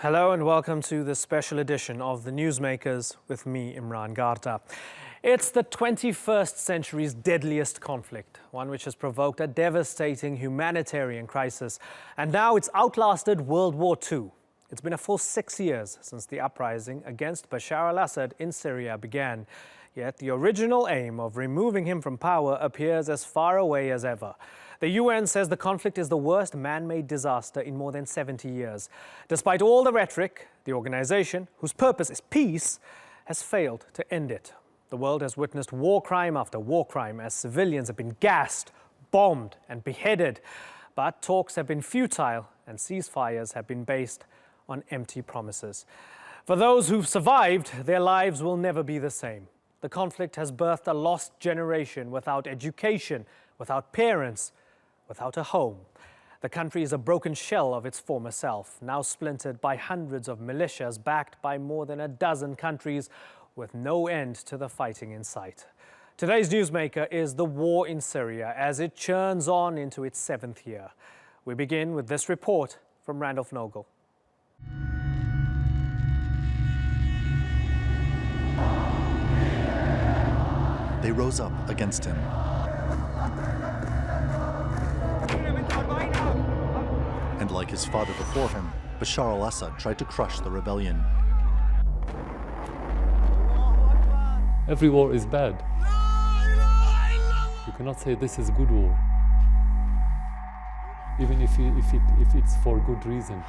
Hello and welcome to this special edition of the Newsmakers with me, Imran Garta. It's the 21st century's deadliest conflict, one which has provoked a devastating humanitarian crisis, and now it's outlasted World War II. It's been a full 6 years since the uprising against Bashar al-Assad in Syria began, yet the original aim of removing him from power appears as far away as ever. The UN says the conflict is the worst man-made disaster in more than 70 years. Despite all the rhetoric, the organization, whose purpose is peace, has failed to end it. The world has witnessed war crime after war crime as civilians have been gassed, bombed and beheaded. But talks have been futile and ceasefires have been based on empty promises. For those who've survived, their lives will never be the same. The conflict has birthed a lost generation without education, without parents, without a home. The country is a broken shell of its former self, now splintered by hundreds of militias backed by more than a dozen countries, with no end to the fighting in sight. Today's newsmaker is the war in Syria as it churns on into its 7th year. We begin with this report from Randolph Nogel. They rose up against him. And like his father before him, Bashar al-Assad tried to crush the rebellion. Every war is bad. You cannot say this is good war, even if it's for good reason.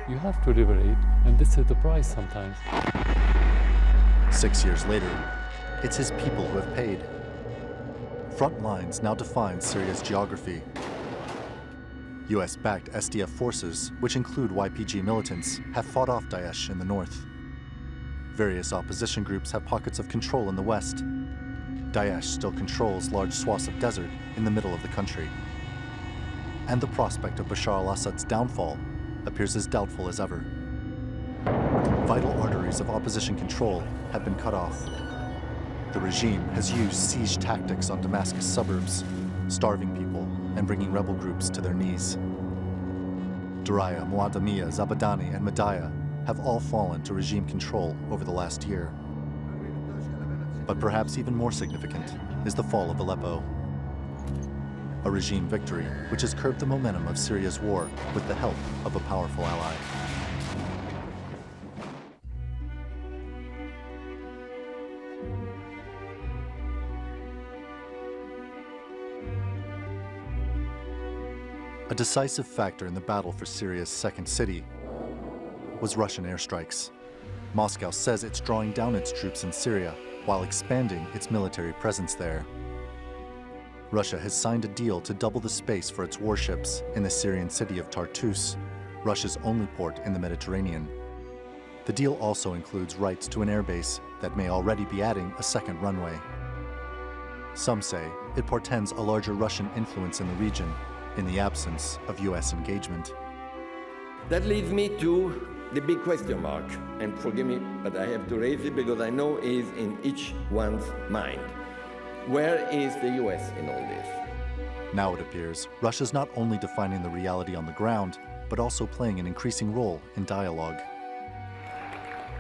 You have to liberate, and this is the price sometimes. 6 years later, it's his people who have paid. Front lines now define Syria's geography. US-backed SDF forces, which include YPG militants, have fought off Daesh in the north. Various opposition groups have pockets of control in the west. Daesh still controls large swaths of desert in the middle of the country. And the prospect of Bashar al-Assad's downfall appears as doubtful as ever. Vital arteries of opposition control have been cut off. The regime has used siege tactics on Damascus suburbs, starving people and bringing rebel groups to their knees. Daraya, Muadamiya, Zabadani, and Madaya have all fallen to regime control over the last year. But perhaps even more significant is the fall of Aleppo. A regime victory which has curbed the momentum of Syria's war with the help of a powerful ally. A decisive factor in the battle for Syria's second city was Russian airstrikes. Moscow says it's drawing down its troops in Syria while expanding its military presence there. Russia has signed a deal to double the space for its warships in the Syrian city of Tartus, Russia's only port in the Mediterranean. The deal also includes rights to an airbase that may already be adding a second runway. Some say it portends a larger Russian influence in the region in the absence of US engagement. That leads me to the big question mark, and forgive me, but I have to raise it because I know it is in each one's mind. Where is the US in all this? Now it appears Russia's not only defining the reality on the ground, but also playing an increasing role in dialogue.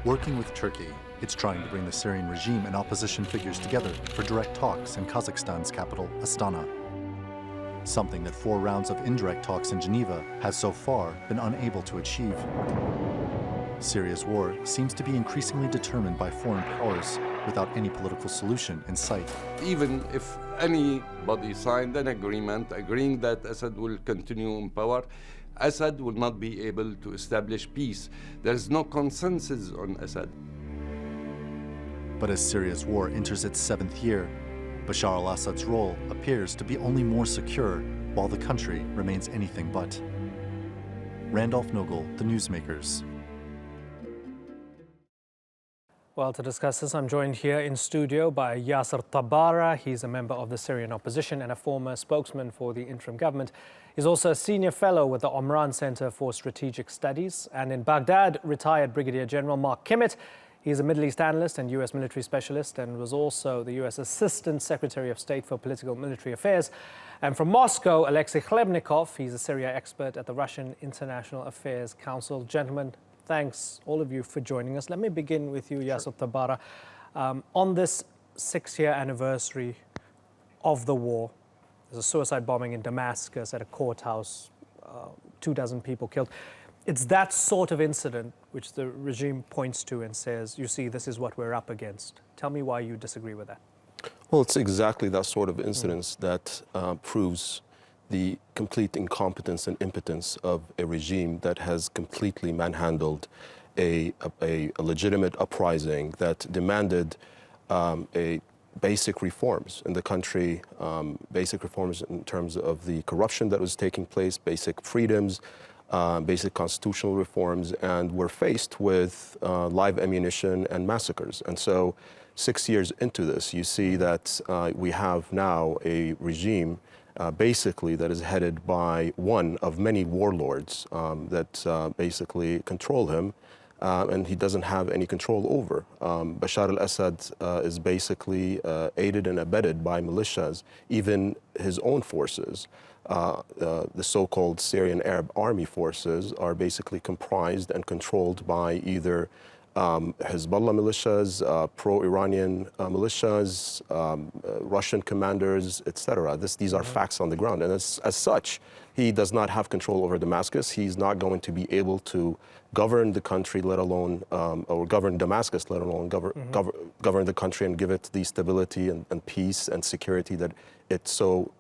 Working with Turkey, it's trying to bring the Syrian regime and opposition figures together for direct talks in Kazakhstan's capital, Astana. Something that 4 rounds of indirect talks in Geneva has so far been unable to achieve. Syria's war seems to be increasingly determined by foreign powers without any political solution in sight. Even if anybody signed an agreement agreeing that Assad will continue in power, Assad will not be able to establish peace. There is no consensus on Assad. But as Syria's war enters its 7th year, Bashar al-Assad's role appears to be only more secure while the country remains anything but. Randolph Nogel, The Newsmakers. Well, to discuss this, I'm joined here in studio by Yasser Tabara. He's a member of the Syrian opposition and a former spokesman for the interim government. He's also a senior fellow with the Omran Center for Strategic Studies. And in Baghdad, retired Brigadier General Mark Kimmitt. He's a Middle East analyst and U.S. military specialist and was also the U.S. Assistant Secretary of State for Political and Military Affairs. And from Moscow, Alexei Khlebnikov, he's a Syria expert at the Russian International Affairs Council. Gentlemen, thanks, all of you, for joining us. Let me begin with you, Yasser Tabara. On this 6-year anniversary of the war, there's a suicide bombing in Damascus at a courthouse, 24 people killed. It's that sort of incident which the regime points to and says, you see, this is what we're up against. Tell me why you disagree with that. Well, it's exactly that sort of incidents that proves the complete incompetence and impotence of a regime that has completely manhandled a legitimate uprising that demanded basic reforms in the country, basic reforms in terms of the corruption that was taking place, basic freedoms, basic constitutional reforms, and we're faced with live ammunition and massacres. And so 6 years into this, you see that we have now a regime basically that is headed by one of many warlords that basically control him, and he doesn't have any control over. Bashar al-Assad is basically aided and abetted by militias, even his own forces. The so-called Syrian Arab Army forces are basically comprised and controlled by either Hezbollah militias, pro-Iranian militias, Russian commanders, etc. These are facts on the ground. And as such, he does not have control over Damascus. He's not going to be able to govern the country, let alone, or govern Damascus, let alone govern the country and give it the stability and peace and security that it so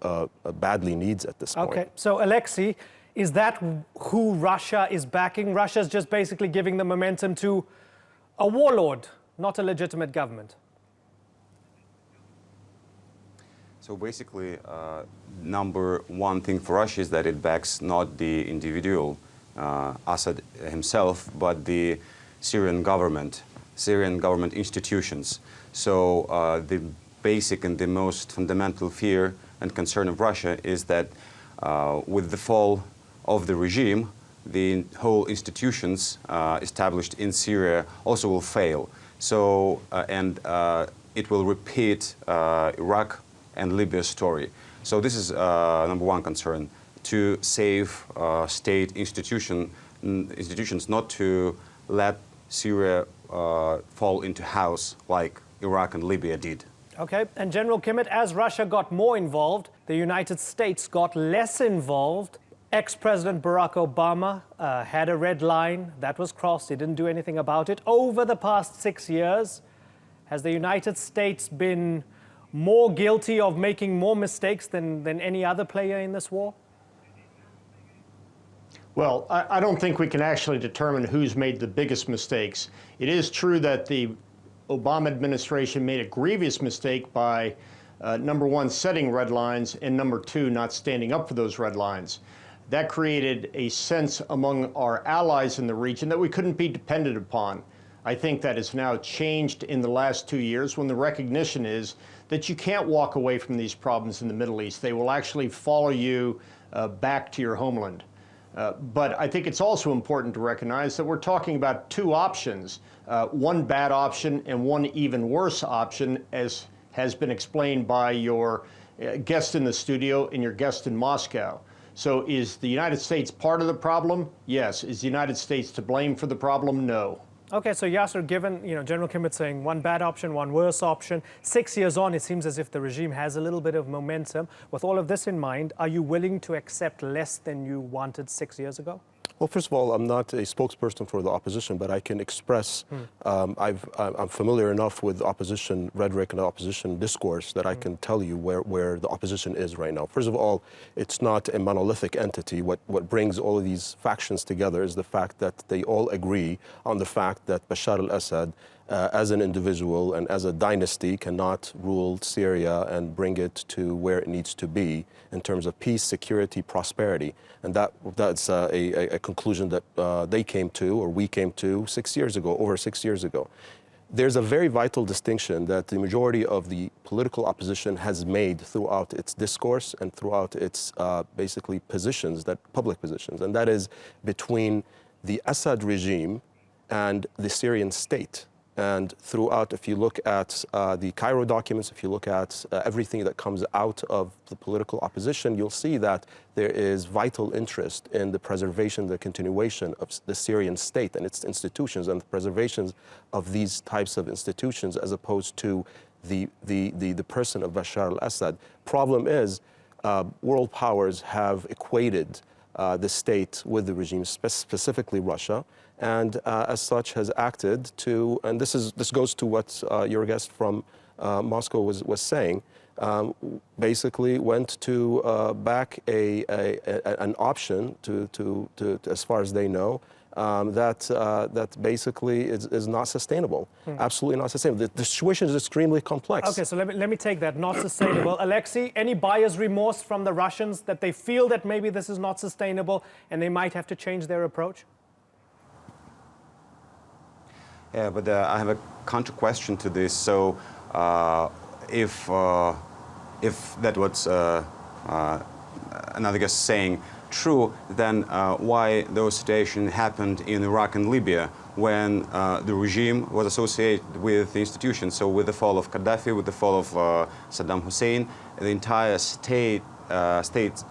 badly needs at this point. Okay, so Alexei, is that who Russia is backing? Russia's just basically giving the momentum to a warlord, not a legitimate government. So basically, number one thing for Russia is that it backs not the individual, Assad himself, but the Syrian government institutions. So the basic and the most fundamental fear and concern of Russia is that with the fall of the regime, the whole institutions established in Syria also will fail. So, it will repeat Iraq and Libya's story. So this is number one concern, to save state institutions, not to let Syria fall into house like Iraq and Libya did. Okay, and General Kimmett, as Russia got more involved, the United States got less involved. Ex-President Barack Obama had a red line that was crossed. He didn't do anything about it. Over the past 6 years, has the United States been more guilty of making more mistakes than any other player in this war? Well, I don't think we can actually determine who's made the biggest mistakes. It is true that the Obama administration made a grievous mistake by, number one, setting red lines, and number two, not standing up for those red lines. That created a sense among our allies in the region that we couldn't be dependent upon. I think that has now changed in the last 2 years when the recognition is that you can't walk away from these problems in the Middle East. They will actually follow you back to your homeland. But I think it's also important to recognize that we're talking about two options, one bad option and one even worse option, as has been explained by your guest in the studio and your guest in Moscow. So is the United States part of the problem? Yes. Is the United States to blame for the problem? No. Okay, so Yasser, given General Kimmett saying one bad option, one worse option, 6 years on, it seems as if the regime has a little bit of momentum. With all of this in mind, are you willing to accept less than you wanted 6 years ago? Well, first of all, I'm not a spokesperson for the opposition, but I can express, I'm familiar enough with opposition rhetoric and opposition discourse that I can tell you where the opposition is right now. First of all, it's not a monolithic entity. What brings all of these factions together is the fact that they all agree on the fact that Bashar al-Assad, as an individual and as a dynasty, cannot rule Syria and bring it to where it needs to be in terms of peace, security, prosperity. And that's a conclusion that they came to, or we came to, 6 years ago, over 6 years ago. There's a very vital distinction that the majority of the political opposition has made throughout its discourse and throughout its basically positions, public positions, and that is between the Assad regime and the Syrian state. And throughout, if you look at the Cairo documents, if you look at everything that comes out of the political opposition, you'll see that there is vital interest in the preservation, the continuation of the Syrian state and its institutions, and the preservation of these types of institutions as opposed to the person of Bashar al-Assad. Problem is, world powers have equated the state with the regime, specifically Russia, and as such has acted to, and this goes to what your guest from Moscow was saying, basically went to back an option to as far as they know, that basically is not sustainable, absolutely not sustainable. The situation is extremely complex. Okay, so let me take that, not sustainable. Alexei, any buyer's remorse from the Russians that they feel that maybe this is not sustainable and they might have to change their approach? Yeah, but I have a counter question to this. So, if that was another guest saying true, then why those situations happened in Iraq and Libya when the regime was associated with the institutions? So, with the fall of Gaddafi, with the fall of Saddam Hussein, the entire state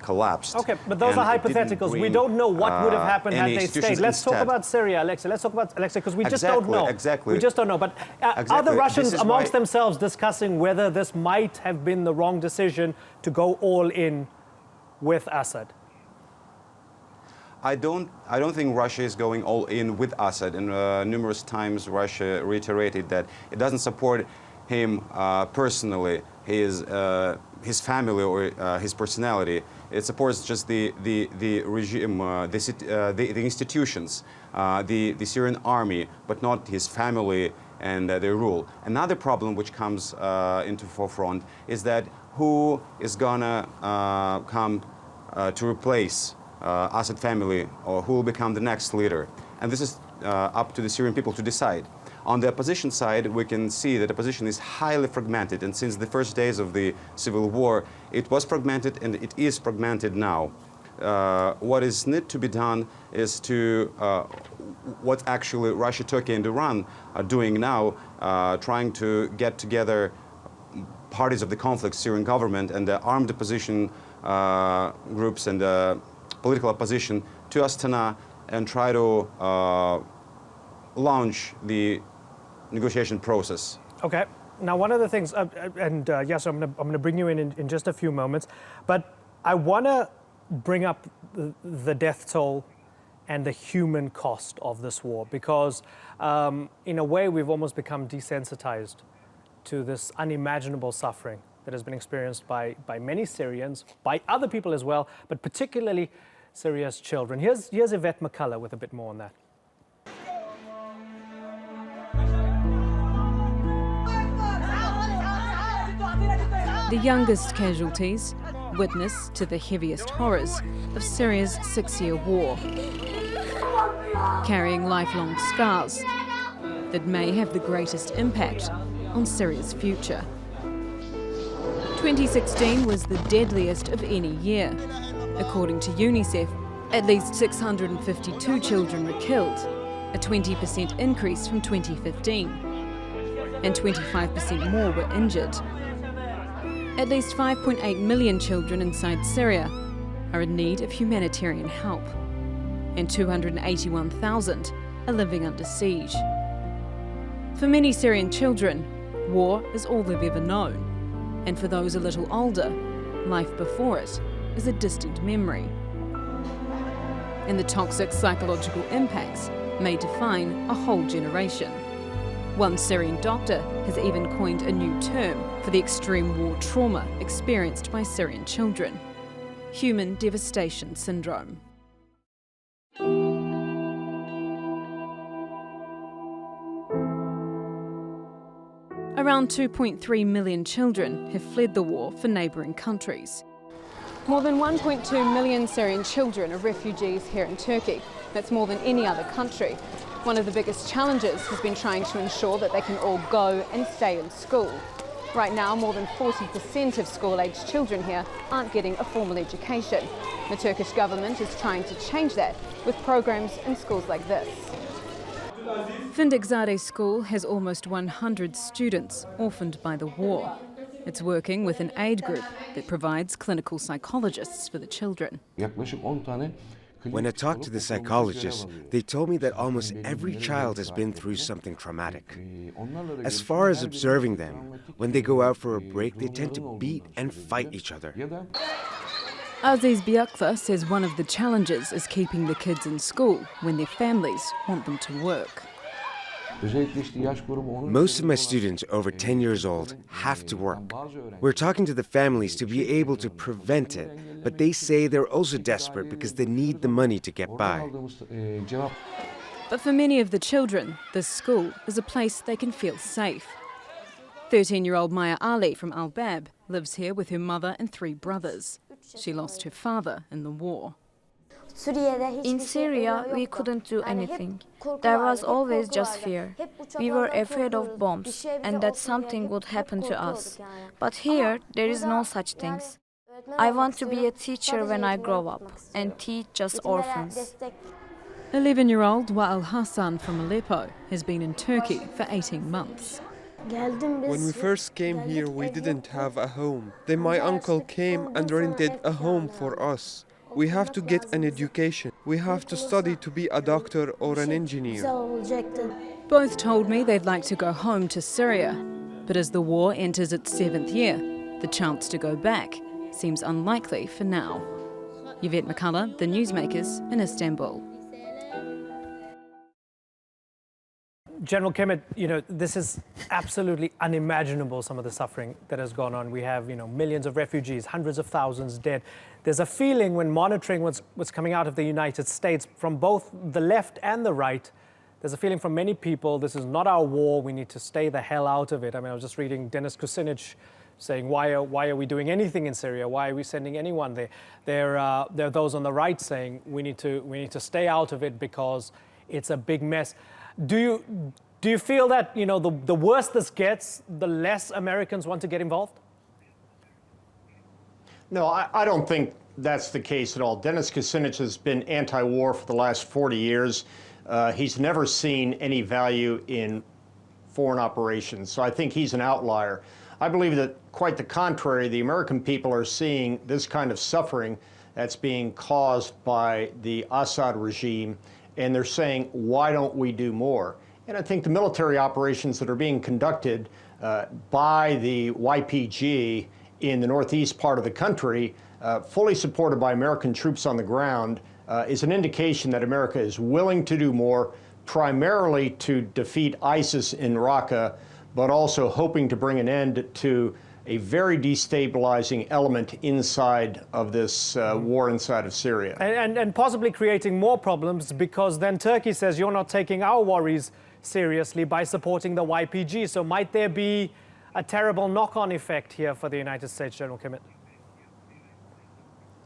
collapsed. Okay, but those are hypotheticals. We don't know what would have happened had they stayed. Let's talk about Syria, Alexei. Let's talk about Alexei, because we just don't know. Exactly. We just don't know. But are the Russians amongst themselves discussing whether this might have been the wrong decision to go all in with Assad? I don't think Russia is going all in with Assad, and numerous times Russia reiterated that it doesn't support him personally, his family or his personality. It supports just the regime, the institutions, the Syrian army, but not his family and their rule. Another problem which comes into forefront is that who is gonna come to replace Assad family, or who will become the next leader? And this is up to the Syrian people to decide. On the opposition side, we can see that the opposition is highly fragmented, and since the first days of the civil war, it was fragmented and it is fragmented now. What is need to be done is to what actually Russia, Turkey, and Iran are doing now, trying to get together parties of the conflict, Syrian government, and the armed opposition groups and political opposition to Astana, and try to launch the negotiation process. Okay. Now, one of the things, yes, I'm going to bring you in just a few moments, but I want to bring up the death toll and the human cost of this war, because in a way we've almost become desensitized to this unimaginable suffering that has been experienced by many Syrians, by other people as well, but particularly Syria's children. Here's Yvette McCullough with a bit more on that. The youngest casualties, witness to the heaviest horrors of Syria's 6-year war, carrying lifelong scars that may have the greatest impact on Syria's future. 2016 was the deadliest of any year. According to UNICEF, at least 652 children were killed, a 20% increase from 2015, and 25% more were injured. At least 5.8 million children inside Syria are in need of humanitarian help, and 281,000 are living under siege. For many Syrian children, war is all they've ever known, and for those a little older, life before it is a distant memory. And the toxic psychological impacts may define a whole generation. One Syrian doctor has even coined a new term for the extreme war trauma experienced by Syrian children: human devastation syndrome. Around 2.3 million children have fled the war for neighbouring countries. More than 1.2 million Syrian children are refugees here in Turkey. That's more than any other country. One of the biggest challenges has been trying to ensure that they can all go and stay in school. Right now, more than 40% of school-aged children here aren't getting a formal education. The Turkish government is trying to change that with programs in schools like this. Findikzadeh School has almost 100 students orphaned by the war. It's working with an aid group that provides clinical psychologists for the children. When I talked to the psychologists, they told me that almost every child has been through something traumatic. As far as observing them, when they go out for a break, they tend to beat and fight each other. Aziz Biakfa says one of the challenges is keeping the kids in school when their families want them to work. Most of my students over 10 years old have to work. We're talking to the families to be able to prevent it, but they say they're also desperate because they need the money to get by. But for many of the children, this school is a place they can feel safe. 13-year-old Maya Ali from Al Bab lives here with her mother and 3 brothers. She lost her father in the war. In Syria, we couldn't do anything. There was always just fear. We were afraid of bombs and that something would happen to us. But here, there is no such things. I want to be a teacher when I grow up and teach just orphans. 11-year-old Wael Hassan from Aleppo has been in Turkey for 18 months. When we first came here, we didn't have a home. Then my uncle came and rented a home for us. We have to get an education. We have to study to be a doctor or an engineer. Both told me they'd like to go home to Syria, but as the war enters its 7th year, the chance to go back seems unlikely for now. Yvette McCullough, The Newsmakers in Istanbul. General Kemet, this is absolutely unimaginable, some of the suffering that has gone on. We have, millions of refugees, hundreds of thousands dead. There's a feeling when monitoring what's coming out of the United States from both the left and the right, there's a feeling from many people, this is not our war, we need to stay the hell out of it. I mean, I was just reading Dennis Kucinich saying, why are we doing anything in Syria? Why are we sending anyone there? There are those on the right saying we need to stay out of it because it's a big mess. Do you feel that, the worse this gets, the less Americans want to get involved? No, I don't think that's the case at all. Dennis Kucinich has been anti-war for the last 40 years. He's never seen any value in foreign operations, so I think he's an outlier. I believe that, quite the contrary, the American people are seeing this kind of suffering that's being caused by the Assad regime, and they're saying, why don't we do more? And I think the military operations that are being conducted by the YPG in the northeast part of the country, fully supported by American troops on the ground, is an indication that America is willing to do more, primarily to defeat ISIS in Raqqa, but also hoping to bring an end to a very destabilizing element inside of this war inside of Syria. And possibly creating more problems, because then Turkey says you're not taking our worries seriously by supporting the YPG. So might there be a terrible knock-on effect here for the United States, General Kemet?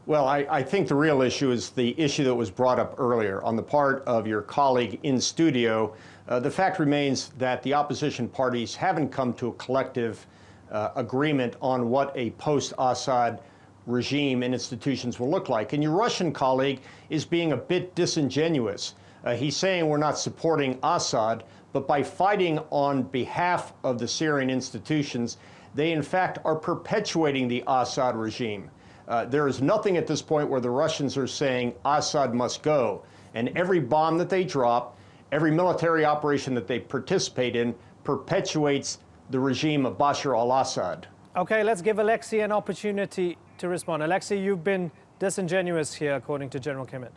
Well, I think the real issue is the issue that was brought up earlier on the part of your colleague in studio. The fact remains that the opposition parties haven't come to a collective agreement on what a post-Assad regime and institutions will look like. And your Russian colleague is being a bit disingenuous. He's saying we're not supporting Assad, but by fighting on behalf of the Syrian institutions, they in fact are perpetuating the Assad regime. There is nothing at this point where the Russians are saying Assad must go. And every bomb that they drop, every military operation that they participate in perpetuates the regime of Bashar al-Assad. Okay, let's give Alexei an opportunity to respond. Alexei, you've been disingenuous here, according to General Kemet.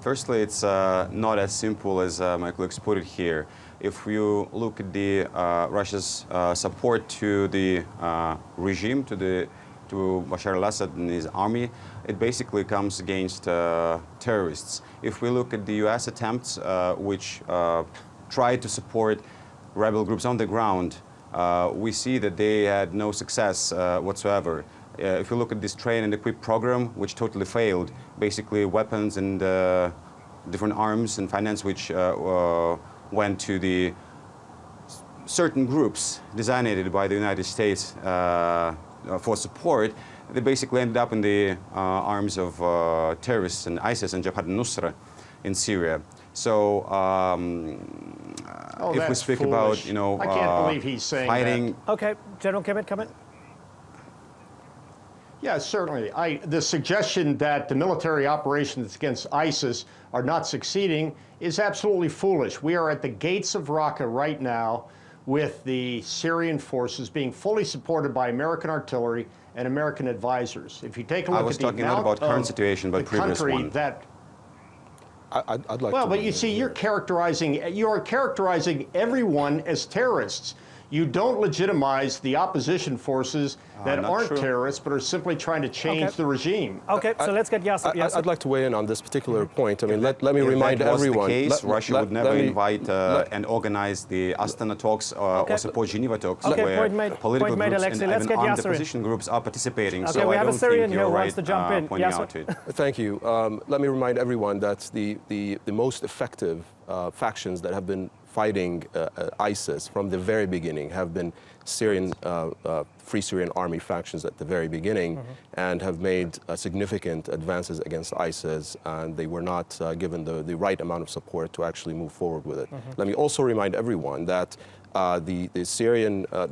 Firstly, it's not as simple as my colleagues put it here. If you look at the Russia's support to the regime, to Bashar al-Assad and his army, it basically comes against terrorists. If we look at the U.S. attempts, which try to support rebel groups on the ground, we see that they had no success whatsoever. If you look at this train and equip program, which totally failed, basically weapons and different arms and finance which went to the certain groups designated by the United States for support, they basically ended up in the arms of terrorists and ISIS and Jabhat al-Nusra. in Syria. So if we speak foolish. about, I can't believe he's saying fighting. that. Okay, General Kimmett, come in. Yeah, certainly. The suggestion that the military operations against ISIS are not succeeding is absolutely foolish. We are at the gates of Raqqa right now with the Syrian forces being fully supported by American artillery and American advisors. If you take a look I was at the talking not amount about current of situation, but the previous country one. that I'd like well, to but you see, you are characterizing everyone as terrorists. You don't legitimize the opposition forces that aren't terrorists, but are simply trying to change the regime. Okay, so let's get Yasser. I'd like to weigh in on this particular point. I mean, let me remind everyone. If that was the case, Russia would never invite and organize the Astana talks or support Geneva talks, where political groups and even armed opposition groups are participating. Okay, so we I have a don't Syrian think here you're who wants right to jump in. pointing out to it. Thank you. Let me remind everyone that the most effective factions that have been fighting ISIS from the very beginning have been Syrian, Free Syrian Army factions at the very beginning, and have made significant advances against ISIS, and they were not given the right amount of support to actually move forward with it. Let me also remind everyone that the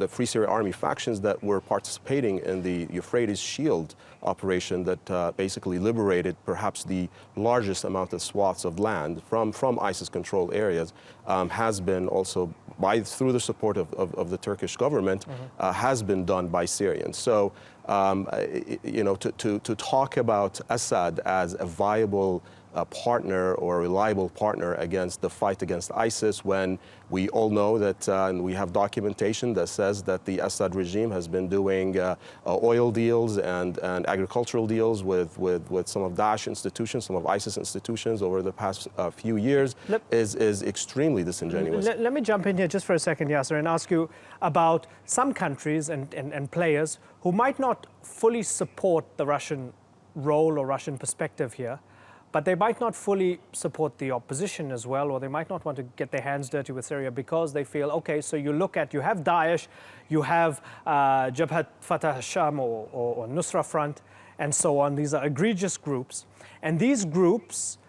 Free Syrian Army factions that were participating in the Euphrates Shield operation that basically liberated perhaps the largest amount of swaths of land from ISIS-controlled areas has been also, through the support of the Turkish government, has been done by Syrians. So, to talk about Assad as a viable partner or a reliable partner against the fight against ISIS, when we all know that, and we have documentation that says that the Assad regime has been doing oil deals and agricultural deals with some of Daesh institutions, some of ISIS institutions over the past few years, is extremely disingenuous. Let me jump in here just for a second, Yasser, and ask you about some countries and players who might not fully support the Russian role or Russian perspective here, but they might not fully support the opposition as well, or they might not want to get their hands dirty with Syria because they feel, okay, so you have Daesh, you have Jabhat Fatah Sham or Nusra Front, and so on. These are egregious groups. And these groups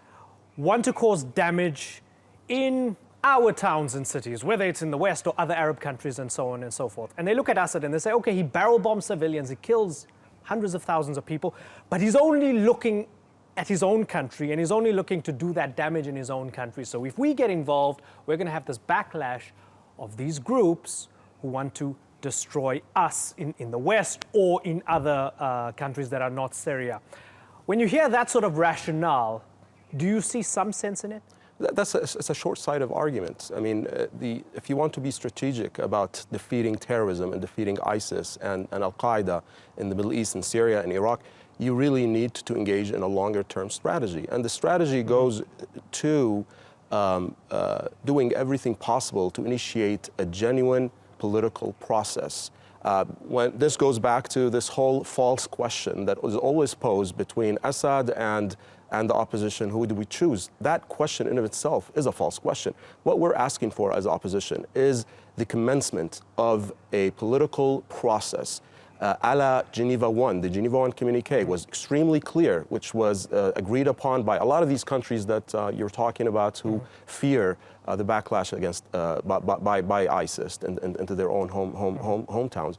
want to cause damage in our towns and cities, whether it's in the West or other Arab countries and so on and so forth. And they look at Assad and they say, okay, he barrel bombs civilians, he kills hundreds of thousands of people, but he's only looking at his own country, and he's only looking to do that damage in his own country. So if we get involved, we're going to have this backlash of these groups who want to destroy us in the West or in other countries that are not Syria. When you hear that sort of rationale, do you see some sense in it? It's a short-sighted argument. I mean, if you want to be strategic about defeating terrorism and defeating ISIS and Al-Qaeda in the Middle East and Syria and Iraq, you really need to engage in a longer-term strategy. And the strategy goes to doing everything possible to initiate a genuine political process. When this goes back to this whole false question that was always posed between Assad and the opposition, who do we choose? That question in of itself is a false question. What we're asking for as opposition is the commencement of a political process a la Geneva I. The Geneva I communique was extremely clear, which was agreed upon by a lot of these countries that you're talking about who fear the backlash against by ISIS and into their own hometowns.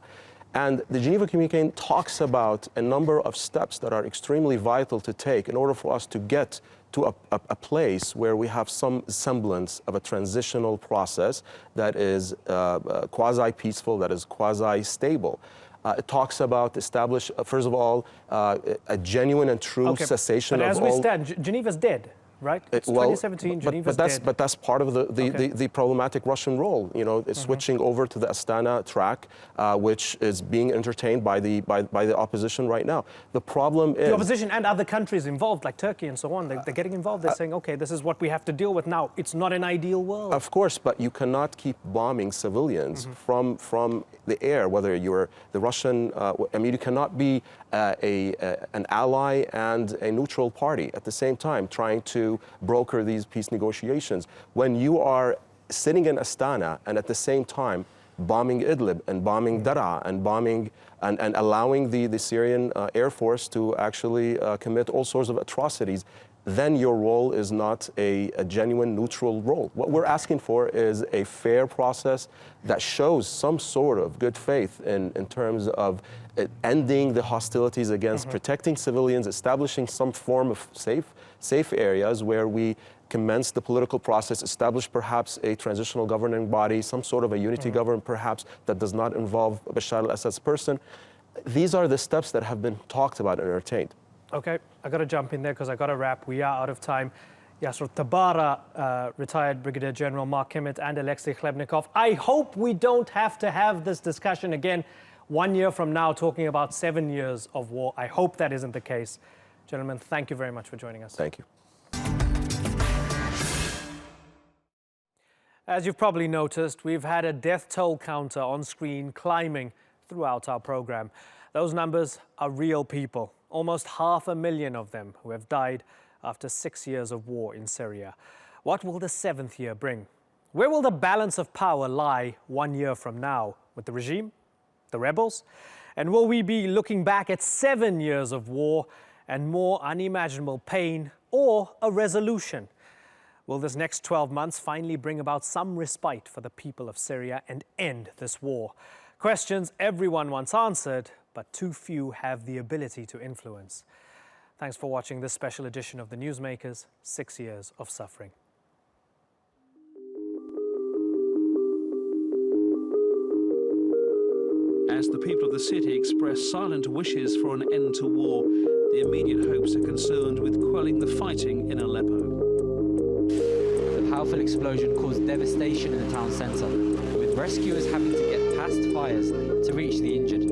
And the Geneva Communique talks about a number of steps that are extremely vital to take in order for us to get to a place where we have some semblance of a transitional process that is quasi-peaceful, that is quasi-stable. It talks about first of all, a genuine and true cessation of all... But as we stand, Geneva's dead, right? It's 2017, Geneva's dead. But that's part of the problematic Russian role. You know, it's switching over to the Astana track, which is being entertained by the opposition right now. The problem is... The opposition and other countries involved, like Turkey and so on, they're getting involved. They're saying, okay, this is what we have to deal with now. It's not an ideal world. Of course, but you cannot keep bombing civilians from the air, whether you're the Russian... I mean, you cannot be an ally and a neutral party at the same time, trying to broker these peace negotiations. When you are sitting in Astana and at the same time bombing Idlib and bombing Daraa and bombing and allowing the Syrian Air Force to actually commit all sorts of atrocities, then your role is not a genuine neutral role. What we're asking for is a fair process that shows some sort of good faith in terms of ending the hostilities against protecting civilians, establishing some form of safe areas where we commence the political process, establish perhaps a transitional governing body, some sort of a unity government perhaps that does not involve Bashar al-Assad's person. These are the steps that have been talked about and entertained. Okay, I got to jump in there because I got to wrap. We are out of time. Yasser Tabara, retired Brigadier General Mark Kimmett, and Alexei Khlebnikov. I hope we don't have to have this discussion again 1 year from now, talking about 7 years of war. I hope that isn't the case. Gentlemen, thank you very much for joining us. Thank you. As you've probably noticed, we've had a death toll counter on screen climbing throughout our program. Those numbers are real people. Almost 500,000 of them who have died after 6 years of war in Syria. What will the 7th year bring? Where will the balance of power lie 1 year from now? With the regime? The rebels? And will we be looking back at 7 years of war and more unimaginable pain, or a resolution? Will this next 12 months finally bring about some respite for the people of Syria and end this war? Questions everyone wants answered, but too few have the ability to influence. Thanks for watching this special edition of the Newsmakers, 6 years of suffering. As the people of the city express silent wishes for an end to war, the immediate hopes are concerned with quelling the fighting in Aleppo. The powerful explosion caused devastation in the town centre, with rescuers having to get past fires to reach the injured.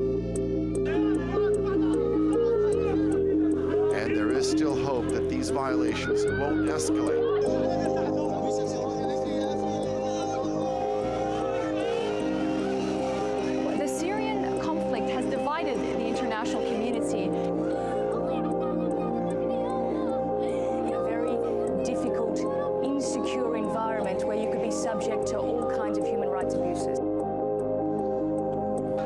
And there is still hope that these violations won't escalate. The Syrian conflict has divided the international community. In a very difficult, insecure environment where you could be subject to all kinds of human rights abuses.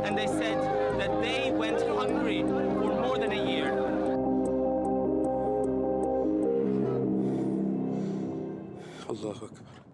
And they said that they went hungry for more than a year. Allahu Akbar.